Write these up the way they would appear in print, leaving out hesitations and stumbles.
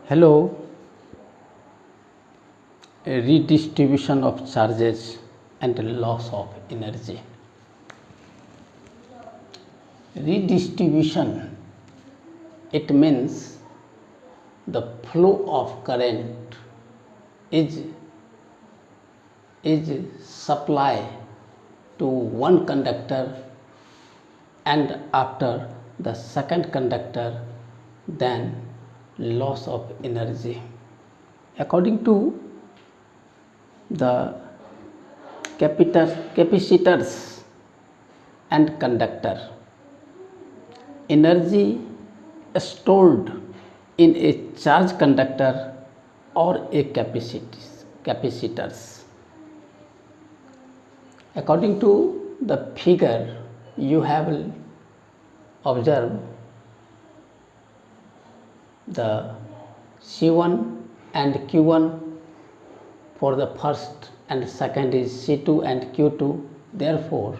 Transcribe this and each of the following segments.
Hello, a redistribution of charges and loss of energy. Redistribution, it means the flow of current is supply to one conductor and after the second conductor, then loss of energy. According to the capacitors and conductor, energy stored in a charge conductor or a capacitors. According to the figure, you have observed the C1 and Q1 for the first and second is C2 and Q2. Therefore,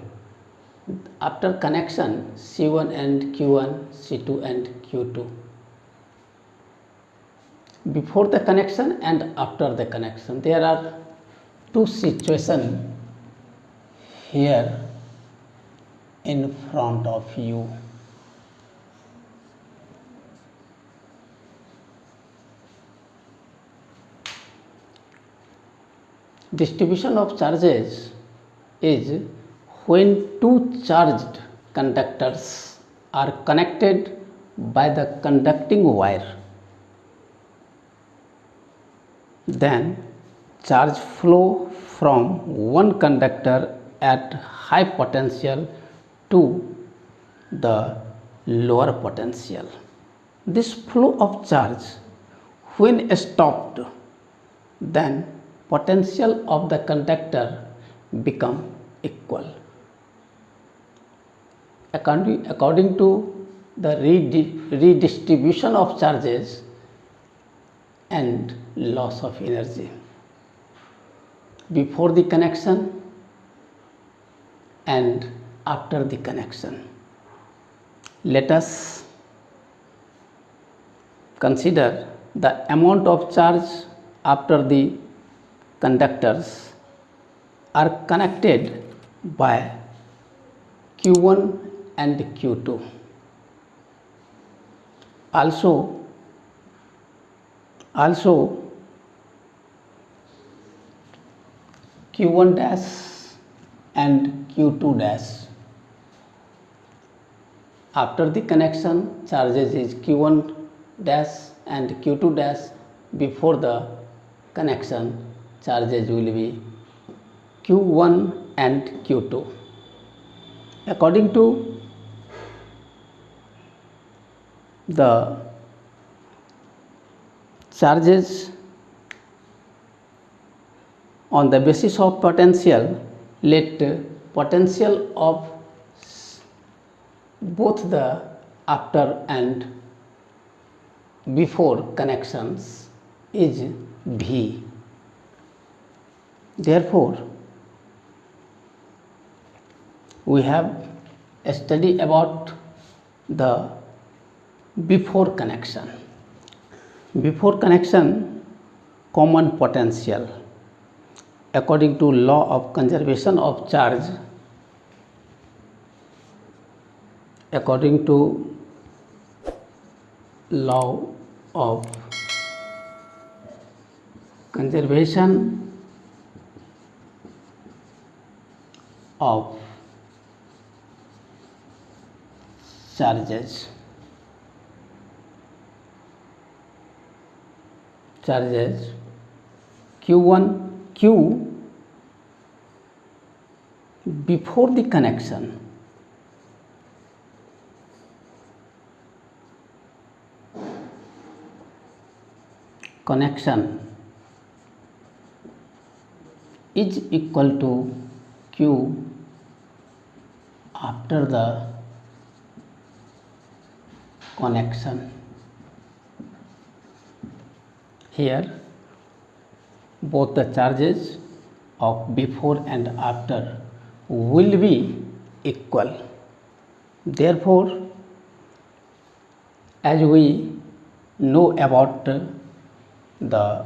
after connection C1 and Q1, C2 and Q2. Before the connection and after the connection, there are two situations here in front of you. Distribution of charges is when two charged conductors are connected by the conducting wire, then charge flow from one conductor at high potential to the lower potential. This flow of charge, when stopped, then potential of the conductor become equal. According to the redistribution of charges and loss of energy before the connection and after the connection. Let us consider the amount of charge after the conductors are connected by Q1 and Q2. Also Q1 dash and Q2 dash. After the connection, charges is Q1 dash and Q2 dash. Before the connection, charges will be Q1 and Q2. According to the charges on the basis of potential, let potential of both the after and before connections is V. Therefore, we have a study about the before connection. Before connection, common potential. According to law of conservation of charge, according to law of conservation of charges Q before the connection is equal to Q after the connection. Here both the charges of before and after will be equal. Therefore, as we know about the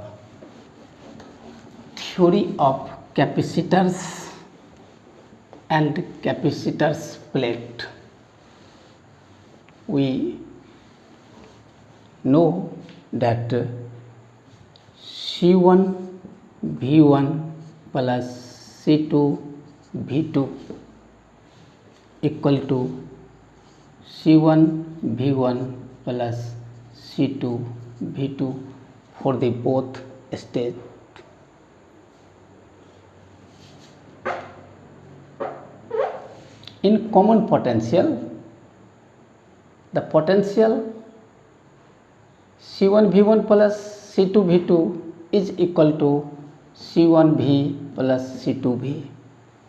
theory of capacitors and capacitors plate. We know that C1 V1 plus C2 V2 equal to C1 V1 plus C2 V2 for the both state. In common potential, the potential C1 V1 plus C2 V2 is equal to C1 V plus C2 V,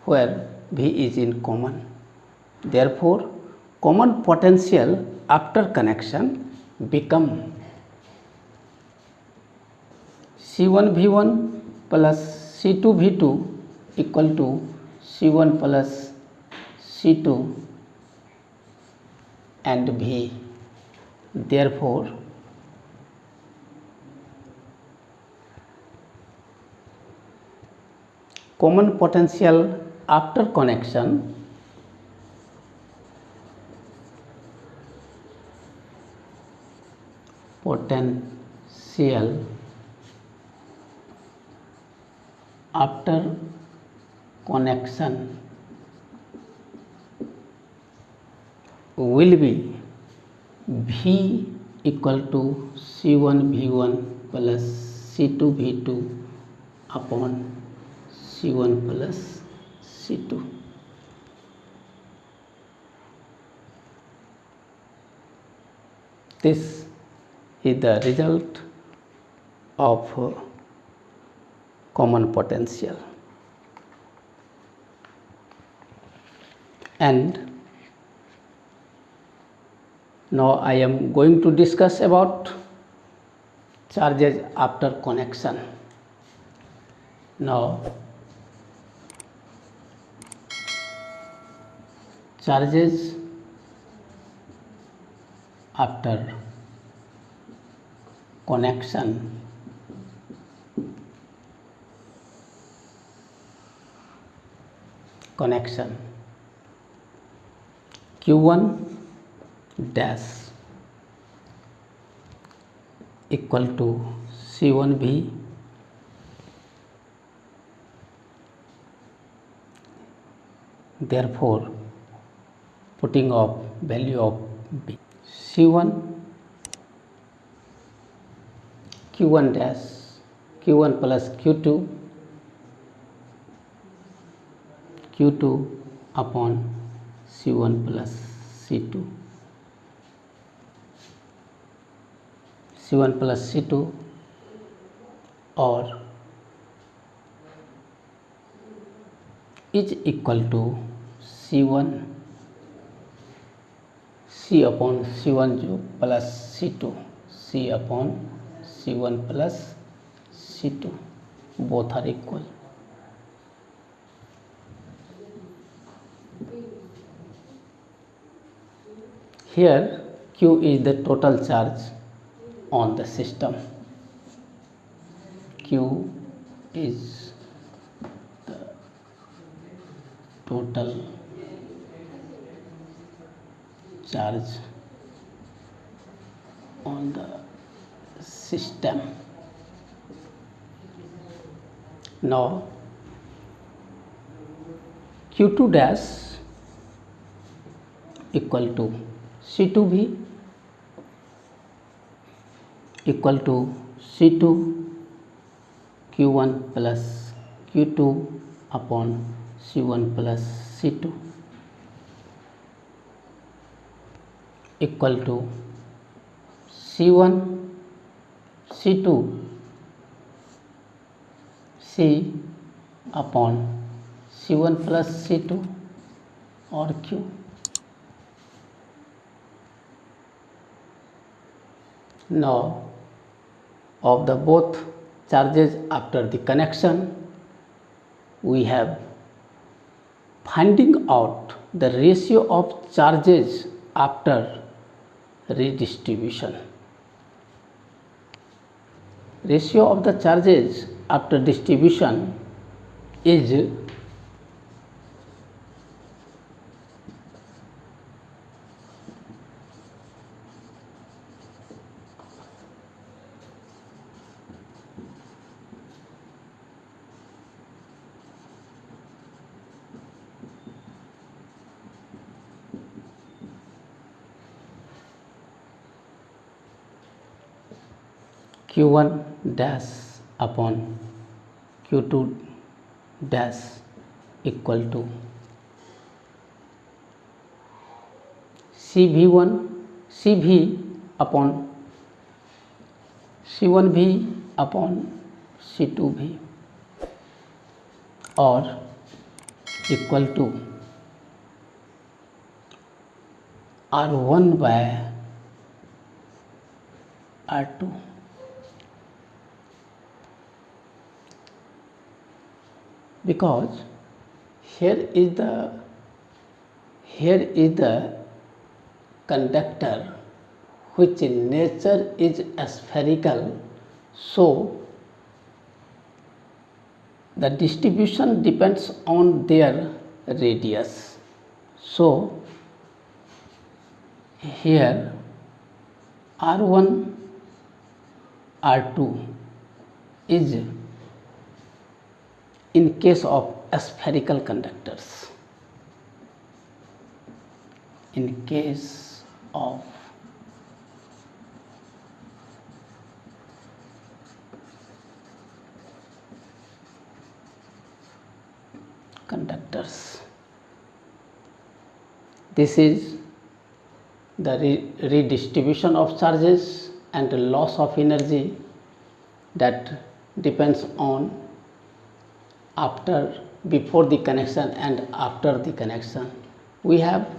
where V is in common. Therefore, common potential after connection become C1 V1 plus C2 V2 equal to C1 plus C2 and V. Therefore, common potential after connection potential after connection will be V equal to C1 V1 plus C2 V2 upon C1 plus C2. This is the result of common potential. And now I am going to discuss about charges after connection. Now, charges after connection Q1 dash equal to C1 V therefore putting of value of B C1 Q1 dash Q1 plus Q2 upon C1 plus C2 C1 plus C2 or is equal to C1 C upon C1 plus C2 C upon C1 plus C2 both are equal. Here Q is the total charge on the system. Q is the total charge on the system. Now Q2 dash equal to C2V equal to C2 Q1 plus Q2 upon C1 plus C2 equal to C1 C2 C upon C1 plus C2 or Q. Now of the both charges after the connection we have finding out the ratio of charges after redistribution. ratio of the charges after distribution is Q1 dash upon Q2 dash equal to CV upon C1V upon C2V or equal to R1 by R2. Because here is the conductor which in nature is spherical, so the distribution depends on their radius. So here R1 R2 is in case of spherical conductors. In case of conductors, this is the redistribution of charges and loss of energy that depends on before the connection and after the connection. We have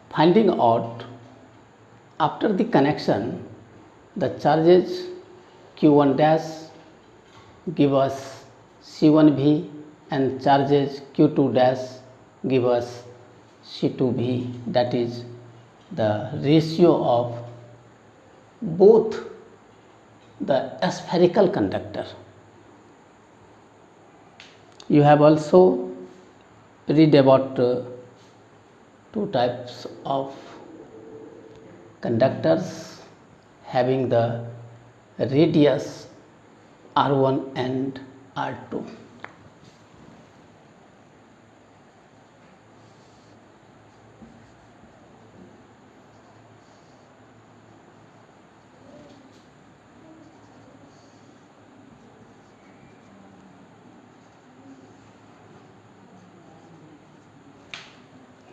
finding out after the connection the charges Q1 dash give us C1V and charges Q2 dash give us C2V, that is the ratio of both the spherical conductor. You have also read about two types of conductors having the radius R1 and R2.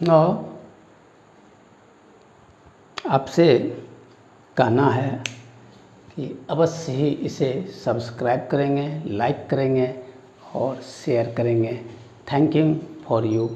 और आपसे कहना है कि अवश्य ही इसे subscribe करेंगे, like करेंगे और शेयर करेंगे. Thank you for you